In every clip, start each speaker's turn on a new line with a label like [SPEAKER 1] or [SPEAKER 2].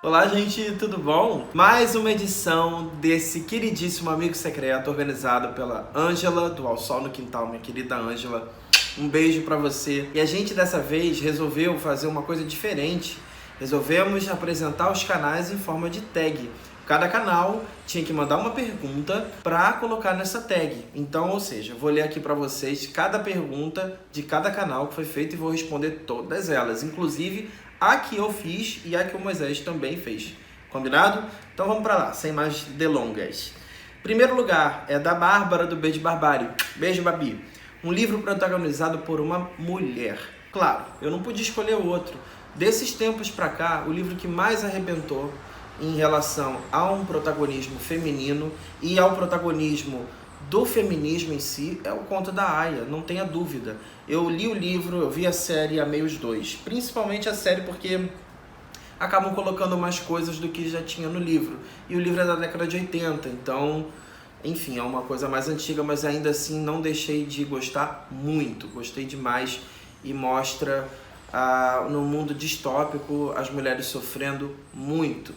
[SPEAKER 1] Olá, gente, tudo bom? Mais uma edição desse queridíssimo Amigo Secreto, organizado pela Ângela, do Ao Sol no Quintal, minha querida Ângela. Um beijo pra você. E a gente dessa vez resolveu fazer uma coisa diferente. Resolvemos apresentar os canais em forma de tag. Cada canal tinha que mandar uma pergunta para colocar nessa tag. Então, ou seja, eu vou ler aqui para vocês cada pergunta de cada canal que foi feita e vou responder todas elas, inclusive a que eu fiz e a que o Moisés também fez. Combinado? Então vamos para lá, sem mais delongas. Primeiro lugar é da Bárbara do Beijo Barbárie. Beijo, Babi. Um livro protagonizado por uma mulher. Claro, eu não podia escolher outro. Desses tempos para cá, o livro que mais arrebentou em relação a um protagonismo feminino e ao protagonismo do feminismo em si é o Conto da Aia, não tenha dúvida. Eu li o livro, eu vi a série e amei os dois. Principalmente a série porque acabam colocando mais coisas do que já tinha no livro. E o livro é da década de 80, então, enfim, é uma coisa mais antiga, mas ainda assim não deixei de gostar muito. Gostei demais e mostra no mundo distópico as mulheres sofrendo muito,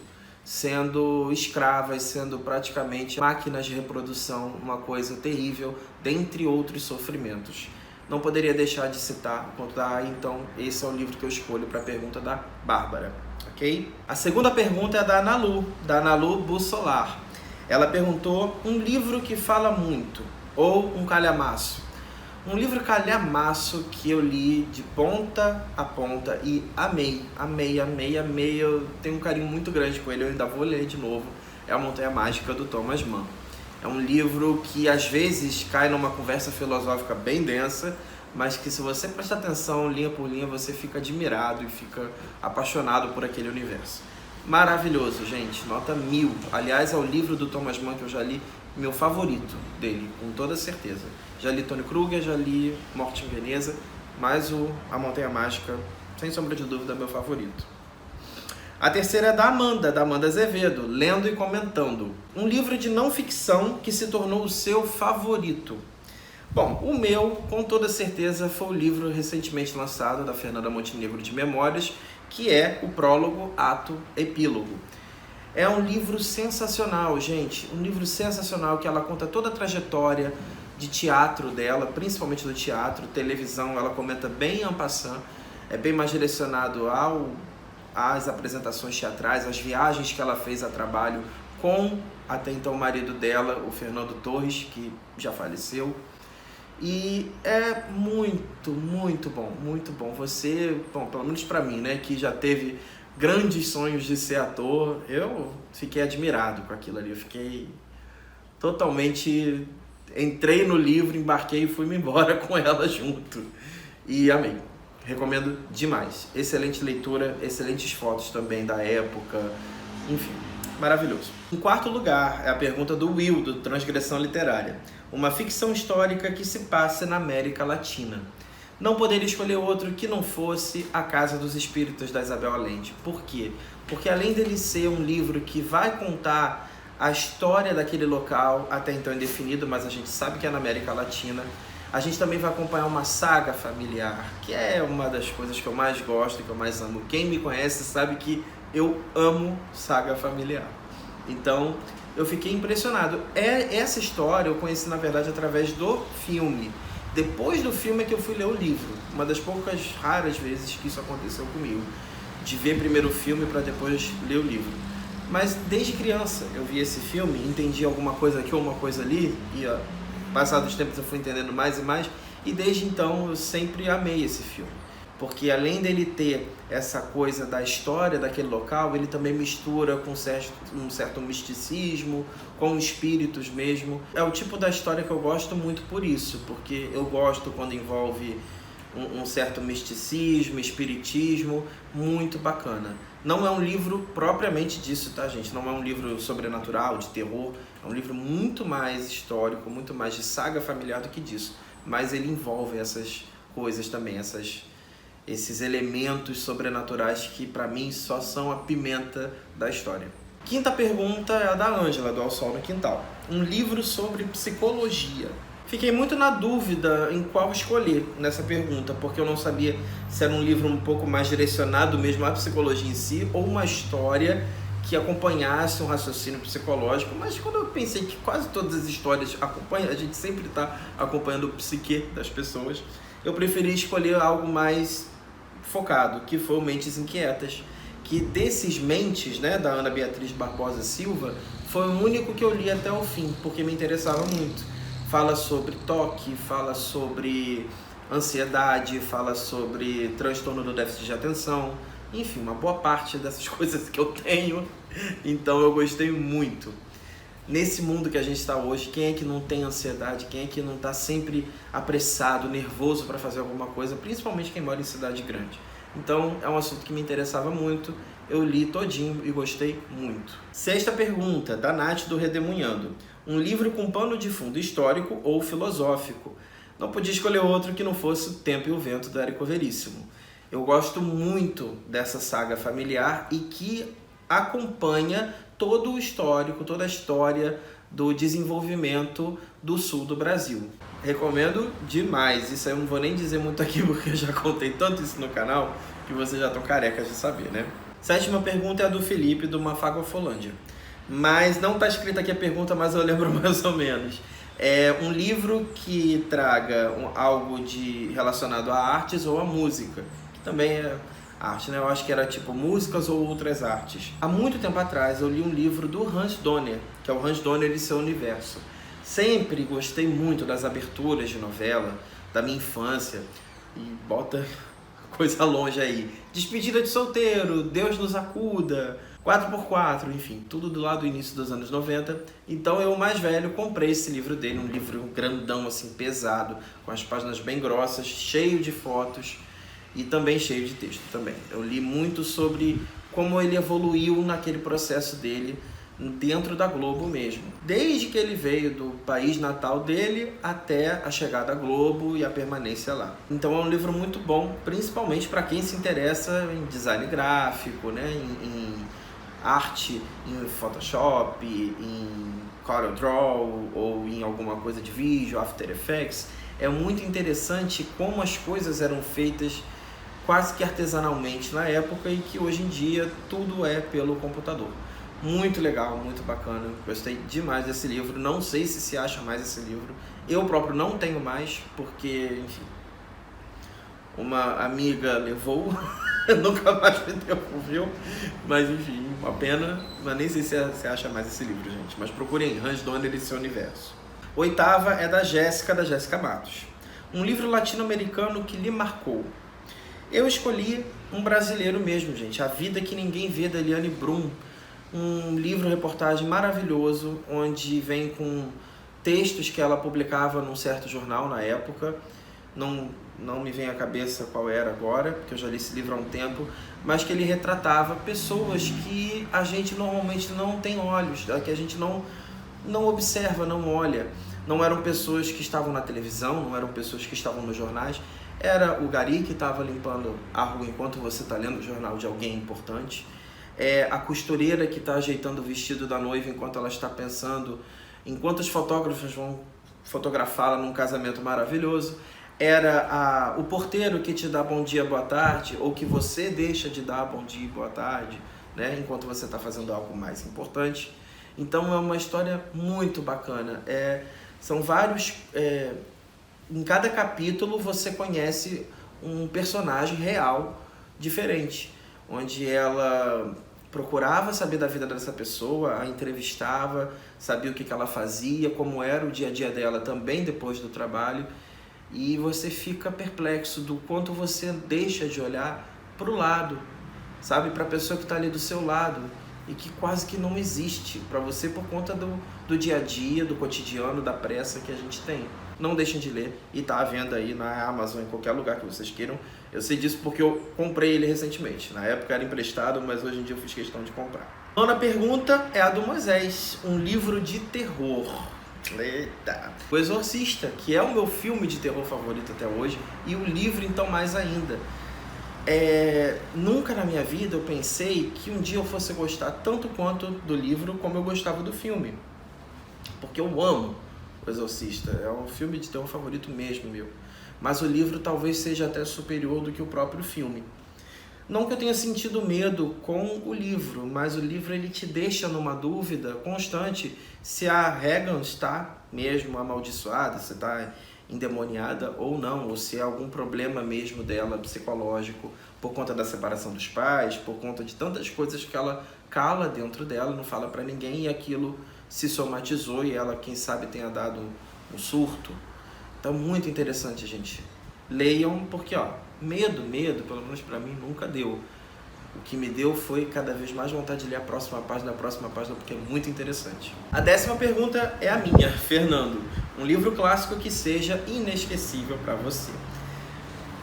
[SPEAKER 1] sendo escravas, sendo praticamente máquinas de reprodução, uma coisa terrível, dentre outros sofrimentos. Não poderia deixar de citar o Conto da Aia, então esse é o livro que eu escolho para a pergunta da Bárbara, ok? A segunda pergunta é da Analu Bussolar. Ela perguntou um livro que fala muito, ou um calhamaço. Um livro calhamaço que eu li de ponta a ponta e amei. Eu tenho um carinho muito grande com ele, eu ainda vou ler de novo. É A Montanha Mágica, do Thomas Mann. É um livro que às vezes cai numa conversa filosófica bem densa, mas que se você prestar atenção linha por linha, você fica admirado e fica apaixonado por aquele universo. Maravilhoso, gente, nota 1000. Aliás, é o livro do Thomas Mann que eu já li, meu favorito dele, com toda certeza. Já li Tony Kruger, já li Morte em Veneza, mas A Montanha Mágica, sem sombra de dúvida, é meu favorito. A terceira é da Amanda Azevedo, Lendo e Comentando. Um livro de não ficção que se tornou o seu favorito. Bom, o meu, com toda certeza, foi o livro recentemente lançado da Fernanda Montenegro de Memórias, que é o Prólogo, Ato, Epílogo. É um livro sensacional, gente. Um livro sensacional que ela conta toda a trajetória de teatro dela, principalmente do teatro, televisão, ela comenta bem en passant, é bem mais direcionado às apresentações teatrais, às viagens que ela fez a trabalho com até então o marido dela, o Fernando Torres, que já faleceu. E é muito, muito bom, muito bom. Você, bom, pelo menos pra mim, né, que já teve grandes sonhos de ser ator, eu fiquei admirado com aquilo ali, eu fiquei totalmente... Entrei no livro, embarquei e fui-me embora com ela junto. E amei. Recomendo demais. Excelente leitura, excelentes fotos também da época. Enfim, maravilhoso. Em quarto lugar, é a pergunta do Will, do Transgressão Literária. Uma ficção histórica que se passa na América Latina. Não poderia escolher outro que não fosse A Casa dos Espíritos, da Isabel Allende. Por quê? Porque além dele ser um livro que vai contar a história daquele local, até então indefinido, mas a gente sabe que é na América Latina, a gente também vai acompanhar uma saga familiar, que é uma das coisas que eu mais gosto, que eu mais amo. Quem me conhece sabe que eu amo saga familiar. Então, eu fiquei impressionado. Essa história eu conheci, na verdade, através do filme. Depois do filme é que eu fui ler o livro. Uma das poucas raras vezes que isso aconteceu comigo. De ver primeiro o filme para depois ler o livro. Mas desde criança eu vi esse filme, entendi alguma coisa aqui ou uma coisa ali, e passados os tempos eu fui entendendo mais e mais, e desde então eu sempre amei esse filme. Porque além dele ter essa coisa da história daquele local, ele também mistura com um certo misticismo, com espíritos mesmo. É o tipo da história que eu gosto muito por isso, porque eu gosto quando envolve um certo misticismo, espiritismo, muito bacana. Não é um livro propriamente disso, tá, gente? Não é um livro sobrenatural, de terror. É um livro muito mais histórico, muito mais de saga familiar do que disso. Mas ele envolve essas coisas também, esses elementos sobrenaturais que, pra mim, só são a pimenta da história. Quinta pergunta é a da Ângela, do Ao Sol no Quintal. Um livro sobre psicologia. Fiquei muito na dúvida em qual escolher nessa pergunta, porque eu não sabia se era um livro um pouco mais direcionado mesmo à psicologia em si, ou uma história que acompanhasse um raciocínio psicológico. Mas quando eu pensei que quase todas as histórias acompanham, a gente sempre está acompanhando o psique das pessoas, eu preferi escolher algo mais focado, que foi o Mentes Inquietas, que desses Mentes, né, da Ana Beatriz Barbosa Silva, foi o único que eu li até o fim, porque me interessava muito. Fala sobre toque, fala sobre ansiedade, fala sobre transtorno do déficit de atenção, enfim, uma boa parte dessas coisas que eu tenho, então eu gostei muito. Nesse mundo que a gente está hoje, quem é que não tem ansiedade, quem é que não está sempre apressado, nervoso para fazer alguma coisa, principalmente quem mora em cidade grande? Então é um assunto que me interessava muito, eu li todinho e gostei muito. Sexta pergunta, da Nath do Redemunhando. Um livro com pano de fundo histórico ou filosófico? Não podia escolher outro que não fosse O Tempo e o Vento, do Érico Veríssimo. Eu gosto muito dessa saga familiar e que acompanha todo o histórico, toda a história do desenvolvimento do sul do Brasil. Recomendo demais. Isso aí eu não vou nem dizer muito aqui porque eu já contei tanto isso no canal que vocês já estão carecas de saber, né? Sétima pergunta é a do Felipe, do Mafagofolândia. Mas não está escrita aqui a pergunta, mas eu lembro mais ou menos. É um livro que traga algo relacionado a artes ou a música, que também é arte, né? Eu acho que era tipo músicas ou outras artes. Há muito tempo atrás eu li um livro do Hans Donner, que é o Hans Donner e seu Universo. Sempre gostei muito das aberturas de novela, da minha infância, e bota coisa longe aí. Despedida de Solteiro, Deus nos acuda, 4x4, enfim, tudo do lado do início dos anos 90. Então eu, mais velho, comprei esse livro dele, um livro grandão, assim, pesado, com as páginas bem grossas, cheio de fotos e também cheio de texto também. Eu li muito sobre como ele evoluiu naquele processo dele, dentro da Globo mesmo. Desde que ele veio do país natal dele até a chegada à Globo e a permanência lá. Então é um livro muito bom, principalmente para quem se interessa em design gráfico, né? em arte, em Photoshop, em CorelDRAW ou em alguma coisa de vídeo, After Effects. É muito interessante como as coisas eram feitas quase que artesanalmente na época e que hoje em dia tudo é pelo computador. Muito legal, muito bacana, gostei demais desse livro. Não sei se acha mais esse livro, eu próprio não tenho mais, porque, enfim, uma amiga levou, nunca mais me devolveu, mas enfim, uma pena, mas nem sei se você acha mais esse livro, gente, mas procurem Hans Donner e seu Universo. Oitava é da Jéssica Matos. Um livro latino-americano que lhe marcou. Eu escolhi um brasileiro mesmo, gente, A Vida que Ninguém Vê, da Eliane Brum. Um livro-reportagem maravilhoso, onde vem com textos que ela publicava num certo jornal na época. Não me vem à cabeça qual era agora, porque eu já li esse livro há um tempo, mas que ele retratava pessoas que a gente normalmente não tem olhos, que a gente não observa, não olha. Não eram pessoas que estavam na televisão, não eram pessoas que estavam nos jornais. Era o gari que estava limpando a rua enquanto você está lendo o jornal de alguém importante. É a costureira que está ajeitando o vestido da noiva enquanto ela está pensando em quantos fotógrafos vão fotografá-la num casamento maravilhoso. Era o porteiro que te dá bom dia, boa tarde, ou que você deixa de dar bom dia e boa tarde, né, enquanto você está fazendo algo mais importante. Então é uma história muito bacana. São vários... em cada capítulo você conhece um personagem real diferente, onde ela procurava saber da vida dessa pessoa, a entrevistava, sabia o que ela fazia, como era o dia a dia dela também depois do trabalho, e você fica perplexo do quanto você deixa de olhar para o lado, sabe, para a pessoa que está ali do seu lado e que quase que não existe para você por conta do dia a dia, do cotidiano, da pressa que a gente tem. Não deixem de ler, e está à venda aí na Amazon, em qualquer lugar que vocês queiram. Eu sei disso porque eu comprei ele recentemente. Na época era emprestado, mas hoje em dia eu fiz questão de comprar. A nona pergunta é a do Moisés, um livro de terror. Eita! O Exorcista, que é o meu filme de terror favorito até hoje, e o livro então mais ainda. Nunca na minha vida eu pensei que um dia eu fosse gostar tanto quanto do livro como eu gostava do filme. Porque eu amo O Exorcista. É um filme de terror favorito mesmo meu. Mas o livro talvez seja até superior do que o próprio filme. Não que eu tenha sentido medo com o livro, mas o livro ele te deixa numa dúvida constante se a Regan está mesmo amaldiçoada, se está endemoniada ou não, ou se é algum problema mesmo dela psicológico por conta da separação dos pais, por conta de tantas coisas que ela cala dentro dela, não fala pra ninguém e aquilo se somatizou e ela, quem sabe, tenha dado um surto. Então, muito interessante, gente. Leiam, porque, medo, pelo menos pra mim, nunca deu. O que me deu foi cada vez mais vontade de ler a próxima página, porque é muito interessante. A 10ª pergunta é a minha, Fernando. Um livro clássico que seja inesquecível pra você.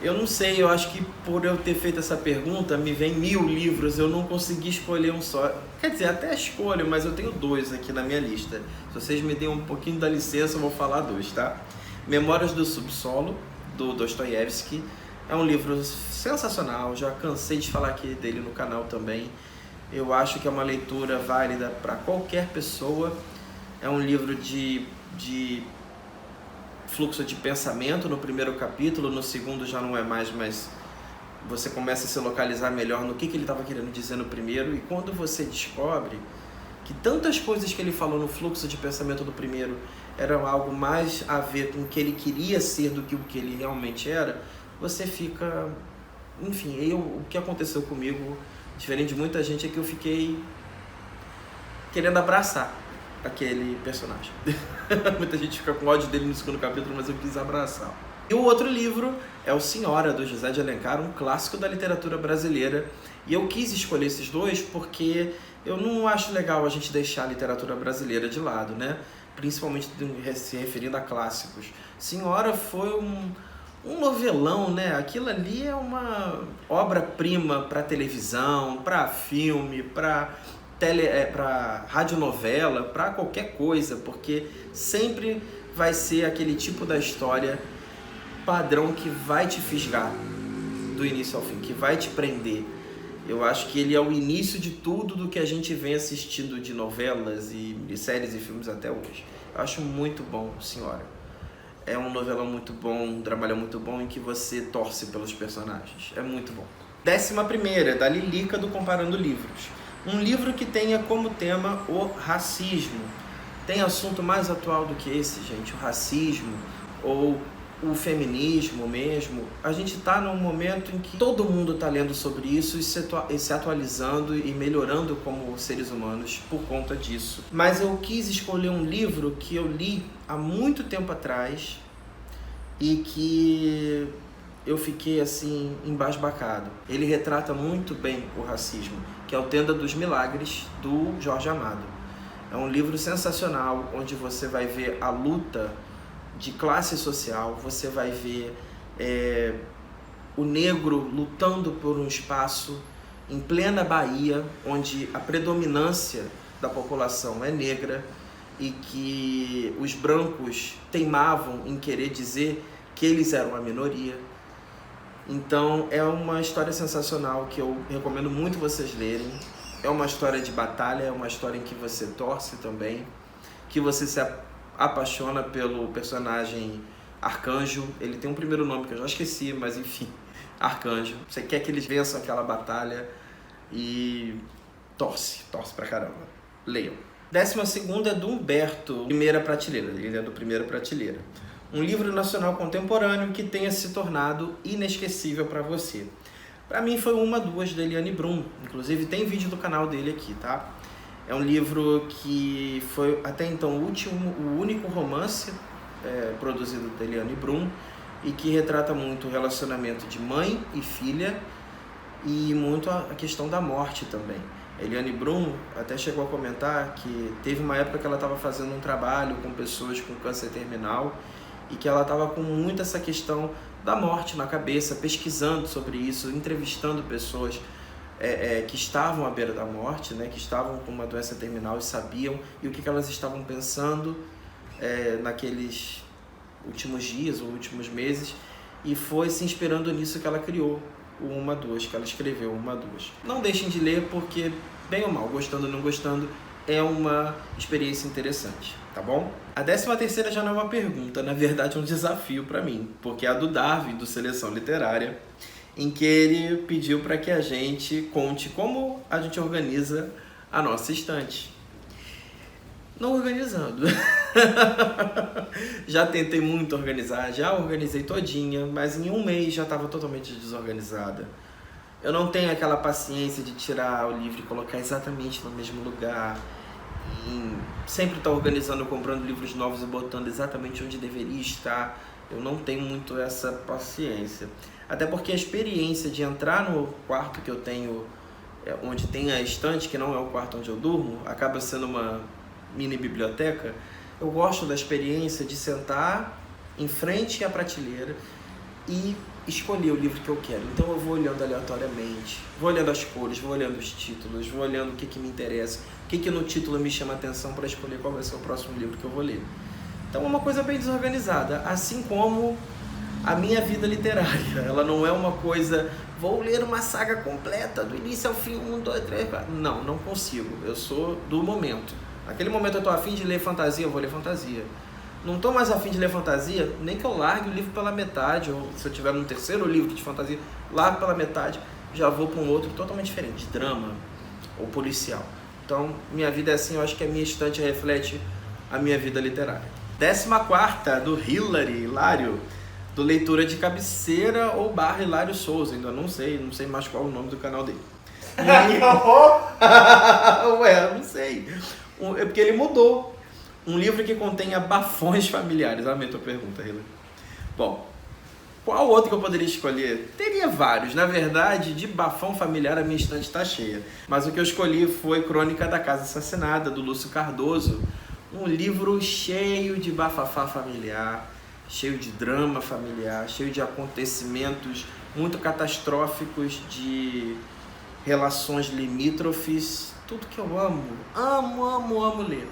[SPEAKER 1] Eu não sei, eu acho que por eu ter feito essa pergunta, me vem 1000 livros, eu não consegui escolher um só. Quer dizer, até escolho, mas eu tenho 2 aqui na minha lista. Se vocês me deem um pouquinho da licença, eu vou falar 2, tá? Memórias do Subsolo, do Dostoiévski. É um livro sensacional, já cansei de falar aqui dele no canal também. Eu acho que é uma leitura válida para qualquer pessoa. É um livro de fluxo de pensamento no primeiro capítulo, no segundo já não é mais, mas você começa a se localizar melhor no que ele estava querendo dizer no primeiro, e quando você descobre que tantas coisas que ele falou no fluxo de pensamento do primeiro eram algo mais a ver com o que ele queria ser do que o que ele realmente era, você fica... Enfim, o que aconteceu comigo, diferente de muita gente, é que eu fiquei querendo abraçar aquele personagem. Muita gente fica com ódio dele no segundo capítulo, mas eu quis abraçar. E o outro livro é O Senhora, do José de Alencar, um clássico da literatura brasileira. E eu quis escolher esses 2 porque eu não acho legal a gente deixar a literatura brasileira de lado, né? Principalmente se referindo a clássicos. Senhora foi um novelão, né? Aquilo ali é uma obra-prima para televisão, para filme, para radionovela, para qualquer coisa, porque sempre vai ser aquele tipo da história padrão que vai te fisgar do início ao fim, que vai te prender. Eu acho que ele é o início de tudo do que a gente vem assistindo de novelas e séries e filmes até hoje. Eu acho muito bom, Senhora. É um novelão muito bom, um dramalhão muito bom em que você torce pelos personagens. É muito bom. 11ª, da Lilica, do Comparando Livros. Um livro que tenha como tema o racismo. Tem assunto mais atual do que esse, gente? O racismo ou o feminismo mesmo. A gente está num momento em que todo mundo está lendo sobre isso e se atualizando e melhorando como seres humanos por conta disso. Mas eu quis escolher um livro que eu li há muito tempo atrás e que eu fiquei assim embasbacado. Ele retrata muito bem o racismo, que é o Tenda dos Milagres, do Jorge Amado. É um livro sensacional, onde você vai ver a luta de classe social, você vai ver o negro lutando por um espaço em plena Bahia, onde a predominância da população é negra e que os brancos teimavam em querer dizer que eles eram a minoria. Então é uma história sensacional que eu recomendo muito vocês lerem. É uma história de batalha, é uma história em que você torce também, que você se apaixona pelo personagem Arcanjo. Ele tem um primeiro nome que eu já esqueci, mas enfim, Arcanjo. Você quer que eles vençam aquela batalha e torce pra caramba. Leiam. 12ª é do Humberto, Primeira Prateleira. Ele é do Primeira Prateleira. Um livro nacional contemporâneo que tenha se tornado inesquecível para você. Para mim foi uma, duas da Eliane Brum. Inclusive tem vídeo do canal dele aqui, tá? É um livro que foi até então o único romance produzido da Eliane Brum e que retrata muito o relacionamento de mãe e filha e muito a questão da morte também. Eliane Brum até chegou a comentar que teve uma época que ela estava fazendo um trabalho com pessoas com câncer terminal e que ela estava com muito essa questão da morte na cabeça, pesquisando sobre isso, entrevistando pessoas que estavam à beira da morte, né, que estavam com uma doença terminal e sabiam, e o que elas estavam pensando naqueles últimos dias ou últimos meses, e foi se inspirando nisso que ela criou o Uma Duas, que ela escreveu Uma Duas. Não deixem de ler porque, bem ou mal, gostando ou não gostando, é uma experiência interessante, tá bom? A 13ª já não é uma pergunta, na verdade é um desafio para mim, porque é a do Darwin, do Seleção Literária, em que ele pediu para que a gente conte como a gente organiza a nossa estante. Não organizando. Já tentei muito organizar, já organizei todinha, mas em um mês já estava totalmente desorganizada. Eu não tenho aquela paciência de tirar o livro e colocar exatamente no mesmo lugar. E sempre estar organizando, comprando livros novos e botando exatamente onde deveria estar. Eu não tenho muito essa paciência. Até porque a experiência de entrar no quarto que eu tenho, onde tem a estante, que não é o quarto onde eu durmo, acaba sendo uma mini biblioteca. Eu gosto da experiência de sentar em frente à prateleira e escolher o livro que eu quero. Então eu vou olhando aleatoriamente, vou olhando as cores, vou olhando os títulos, vou olhando o que me interessa, o que no título me chama a atenção para escolher qual vai ser o próximo livro que eu vou ler. Então é uma coisa bem desorganizada, assim como a minha vida literária. Ela não é uma coisa, vou ler uma saga completa do início ao fim, 1, 2, 3, 4. Não consigo. Eu sou do momento. Naquele momento eu tô afim de ler fantasia, eu vou ler fantasia. Não tô mais afim de ler fantasia, nem que eu largue o livro pela metade, ou se eu tiver um terceiro livro de fantasia, largo pela metade, já vou para um outro totalmente diferente, de drama ou policial. Então, minha vida é assim, eu acho que a minha estante reflete a minha vida literária. 14ª, do Hilário, do Leitura de Cabeceira ou / Hilário Souza, ainda não sei mais qual é o nome do canal dele. Ué, não sei. É porque ele mudou. Um livro que contém bafões familiares. Amei tua pergunta, Hilary. Bom, qual outro que eu poderia escolher? Teria vários. Na verdade, de bafão familiar a minha estante está cheia. Mas o que eu escolhi foi Crônica da Casa Assassinada, do Lúcio Cardoso. Um livro cheio de bafafá familiar, cheio de drama familiar, cheio de acontecimentos muito catastróficos, de relações limítrofes, tudo que eu amo ler.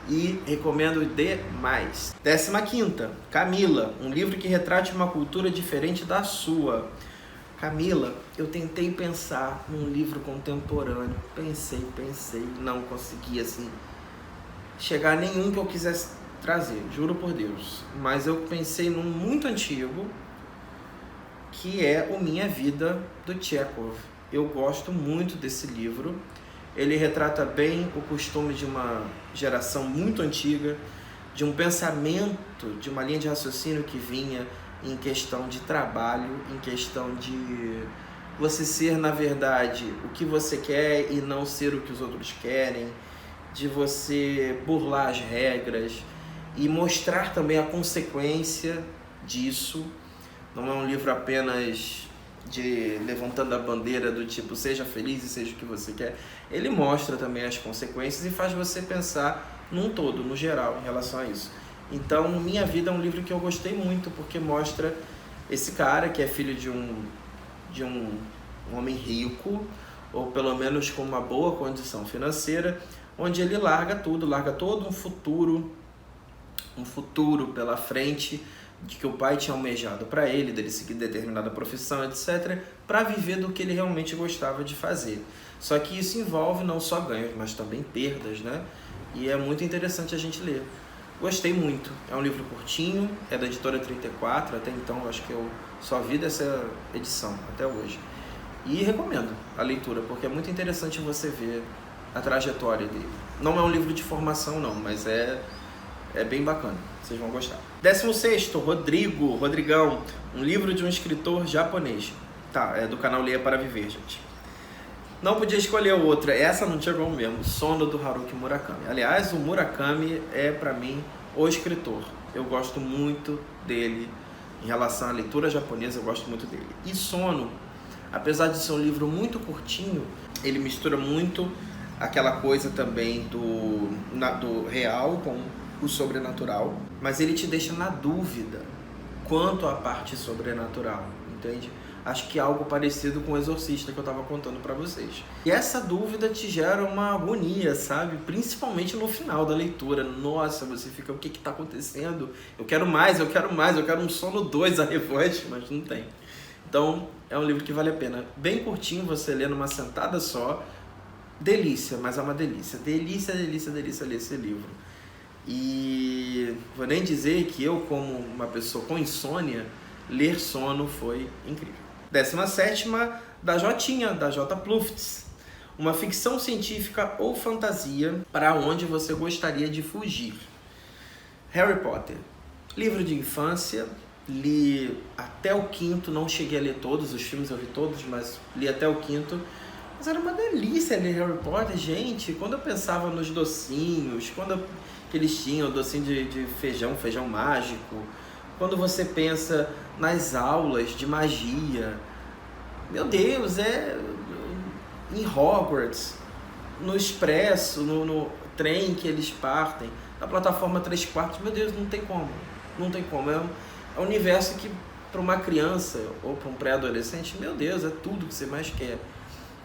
[SPEAKER 1] E recomendo demais. 15ª, Camila, um livro que retrate uma cultura diferente da sua. Camila, eu tentei pensar num livro contemporâneo, pensei, não consegui assim chegar a nenhum que eu quisesse trazer, juro por Deus. Mas eu pensei num muito antigo, que é O Minha Vida, do Chekhov. Eu gosto muito desse livro. Ele retrata bem o costume de uma geração muito antiga, de um pensamento, de uma linha de raciocínio que vinha em questão de trabalho, em questão de você ser, na verdade, o que você quer e não ser o que os outros querem, de você burlar as regras e mostrar também a consequência disso. Não é um livro apenas de levantando a bandeira do tipo seja feliz e seja o que você quer. Ele mostra também as consequências e faz você pensar num todo, no geral, em relação a isso. Então, Minha Vida é um livro que eu gostei muito, porque mostra esse cara que é filho de um homem rico, ou pelo menos com uma boa condição financeira, onde ele larga tudo, larga todo um futuro pela frente, de que o pai tinha almejado para ele, dele seguir determinada profissão, etc., para viver do que ele realmente gostava de fazer. Só que isso envolve não só ganhos, mas também perdas, né? E é muito interessante a gente ler. Gostei muito. É um livro curtinho, é da editora 34, até então eu acho que eu só vi dessa edição até hoje. E recomendo a leitura, porque é muito interessante você ver a trajetória dele. Não é um livro de formação não, mas é bem bacana, vocês vão gostar. 16º, Rodrigão, um livro de um escritor japonês. Tá, é do canal Leia para Viver, gente. Não podia escolher outra, essa não tinha como mesmo, Sono, do Haruki Murakami. Aliás, o Murakami é para mim o escritor. Eu gosto muito dele, em relação à leitura japonesa, eu gosto muito dele. E Sono, apesar de ser um livro muito curtinho, ele mistura muito aquela coisa também do real com o sobrenatural, mas ele te deixa na dúvida quanto à parte sobrenatural, entende? Acho que é algo parecido com o Exorcista que eu estava contando para vocês. E essa dúvida te gera uma agonia, sabe? Principalmente no final da leitura. Nossa, você fica, o que está acontecendo? Eu quero mais, eu quero um Sono 2, a revanche, mas não tem. Então, é um livro que vale a pena. Bem curtinho, você lê numa sentada só, delícia, mas é uma delícia. Delícia ler esse livro. E vou nem dizer que eu, como uma pessoa com insônia, ler Sono foi incrível. 17ª, da Jotinha, da J. Plufts. Uma ficção científica ou fantasia para onde você gostaria de fugir. Harry Potter. Livro de infância, li até o 5º, não cheguei a ler todos os filmes, eu vi todos, mas li até o 5º. Mas era uma delícia ler Harry Potter, gente. Quando eu pensava nos docinhos, que eles tinham, o docinho de feijão mágico, quando você pensa nas aulas de magia, meu Deus, em Hogwarts, no expresso, no trem que eles partem, na plataforma 3/4, meu Deus, não tem como. É um universo que, para uma criança ou para um pré-adolescente, meu Deus, é tudo que você mais quer.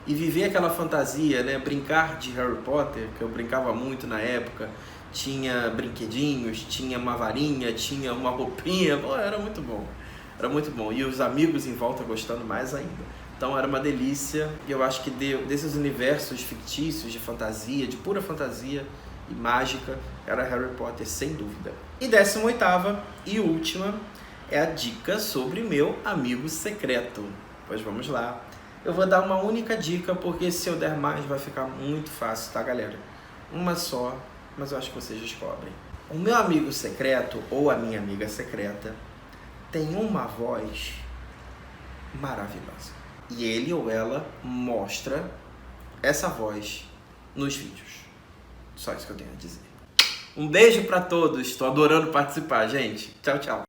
[SPEAKER 1] E viver aquela fantasia, né? Brincar de Harry Potter, que eu brincava muito na época, tinha brinquedinhos, tinha uma varinha, tinha uma roupinha, pô, era muito bom. Era muito bom. E os amigos em volta gostando mais ainda. Então era uma delícia. E eu acho que desses universos fictícios de fantasia, de pura fantasia e mágica, era Harry Potter, sem dúvida. E 18ª e última é a dica sobre meu amigo secreto. Pois vamos lá. Eu vou dar uma única dica, porque se eu der mais vai ficar muito fácil, tá, galera? Uma só, mas eu acho que vocês descobrem. O meu amigo secreto, ou a minha amiga secreta, tem uma voz maravilhosa. E ele ou ela mostra essa voz nos vídeos. Só isso que eu tenho a dizer. Um beijo pra todos. Tô adorando participar, gente. Tchau, tchau.